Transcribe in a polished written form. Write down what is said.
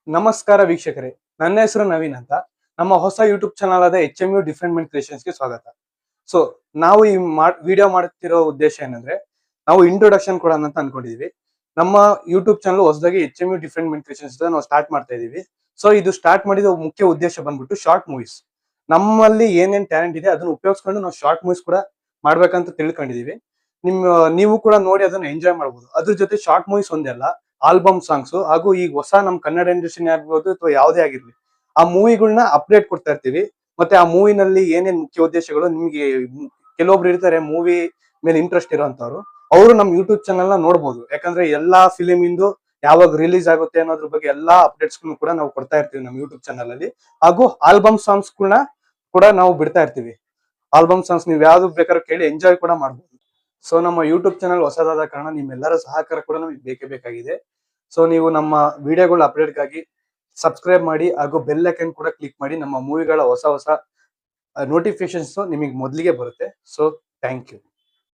ನಮಸ್ಕಾರ ವೀಕ್ಷಕರೇ, ನನ್ನ ಹೆಸರು ನವೀನ್ ಅಂತ. ನಮ್ಮ ಹೊಸ ಯೂಟ್ಯೂಬ್ ಚಾನಲ್ ಆದ HMU ಡಿಫರೆಂಟ್ ಮೈಂಡ್ ಕ್ರಿಯೇಷನ್ಸ್ಗೆ ಸ್ವಾಗತ. ಸೊ ನಾವು ಈ ವಿಡಿಯೋ ಮಾಡುತ್ತಿರೋ ಉದ್ದೇಶ ಏನಂದ್ರೆ, ನಾವು ಇಂಟ್ರೊಡಕ್ಷನ್ ಕೊಡೋಣ ಅಂತ ಅನ್ಕೊಂಡಿದೀವಿ. ನಮ್ಮ ಯೂಟ್ಯೂಬ್ ಚಾನಲ್ ಹೊಸದಾಗಿ HMU ಡಿಫರೆಂಟ್ ಮೈಂಡ್ ಕ್ರಿಯೇಷನ್ಸ್ ನಾವು ಸ್ಟಾರ್ಟ್ ಮಾಡ್ತಾ ಇದೀವಿ. ಸೊ ಇದು ಸ್ಟಾರ್ಟ್ ಮಾಡಿದ ಮುಖ್ಯ ಉದ್ದೇಶ ಬಂದ್ಬಿಟ್ಟು ಶಾರ್ಟ್ ಮೂವೀಸ್. ನಮ್ಮಲ್ಲಿ ಏನೇನ್ ಟ್ಯಾಲೆಂಟ್ ಇದೆ ಅದನ್ನ ಉಪಯೋಗಿಸ್ಕೊಂಡು ನಾವು ಶಾರ್ಟ್ ಮೂವೀಸ್ ಕೂಡ ಮಾಡ್ಬೇಕಂತ ತಿಳ್ಕೊಂಡಿದೀವಿ. ನೀವು ಕೂಡ ನೋಡಿ ಅದನ್ನ ಎಂಜಾಯ್ ಮಾಡಬಹುದು. ಅದ್ರ ಜೊತೆ ಶಾರ್ಟ್ ಮೂವೀಸ್ ಒಂದೆಲ್ಲ, ಆಲ್ಬಮ್ ಸಾಂಗ್ಸ್ ಹಾಗೂ ಈಗ ಹೊಸ ನಮ್ ಕನ್ನಡ ಇಂಡಸ್ಟ್ರಿ ಆಗ್ಬೋದು ಅಥವಾ ಯಾವುದೇ ಆಗಿರ್ಲಿ, ಆ ಮೂವಿಗಳನ್ನ ಅಪ್ಡೇಟ್ ಕೊಡ್ತಾ ಇರ್ತೀವಿ. ಮತ್ತೆ ಆ ಮೂವಿನಲ್ಲಿ ಏನೇನ್ ಮುಖ್ಯ ಉದ್ದೇಶಗಳು ನಿಮ್ಗೆ, ಕೆಲವೊಬ್ರು ಇರ್ತಾರೆ ಮೂವಿ ಮೇಲೆ ಇಂಟ್ರೆಸ್ಟ್ ಇರೋಂತವ್ರು, ಅವರು ನಮ್ ಯೂಟ್ಯೂಬ್ ಚಾನಲ್ ನ ನೋಡ್ಬೋದು. ಯಾಕಂದ್ರೆ ಎಲ್ಲಾ ಫಿಲಿಂ ಇಂದು ಯಾವಾಗ ರಿಲೀಸ್ ಆಗುತ್ತೆ ಅನ್ನೋದ್ರ ಬಗ್ಗೆ ಎಲ್ಲಾ ಅಪ್ಡೇಟ್ಸ್ ಕೂಡ ನಾವು ಕೊಡ್ತಾ ಇರ್ತೀವಿ ನಮ್ಮ ಯೂಟ್ಯೂಬ್ ಚಾನಲ್ ಅಲ್ಲಿ. ಹಾಗೂ ಆಲ್ಬಮ್ ಸಾಂಗ್ಸ್ ಕೂಡ ನಾವು ಬಿಡ್ತಾ ಇರ್ತೀವಿ. ಆಲ್ಬಮ್ ಸಾಂಗ್ಸ್ ನೀವು ಯಾವ್ದು ಬೇಕಾದ್ರೂ ಕೇಳಿ ಎಂಜಾಯ್ ಕೂಡ ಮಾಡ್ಬೋದು. ಸೊ ನಮ್ಮ ಯೂಟ್ಯೂಬ್ ಚಾನಲ್ ಹೊಸದಾದ ಕಾರಣ ನಿಮ್ಮೆಲ್ಲರ ಸಹಕಾರ ಕೂಡ ನಮಗೆ ಬೇಕೇ ಬೇಕಾಗಿದೆ. ಸೊ ನೀವು ನಮ್ಮ ವಿಡಿಯೋಗಳ ಅಪ್ಡೇಟ್ಗಾಗಿ ಸಬ್ಸ್ಕ್ರೈಬ್ ಮಾಡಿ ಹಾಗೂ ಬೆಲ್ ಐಕನ್ ಕೂಡ ಕ್ಲಿಕ್ ಮಾಡಿ. ನಮ್ಮ ಮೂವಿಗಳ ಹೊಸ ನೋಟಿಫಿಕೇಶನ್ಸ್ ನಿಮಗೆ ಮೊದಲಿಗೆ ಬರುತ್ತೆ. So thank you.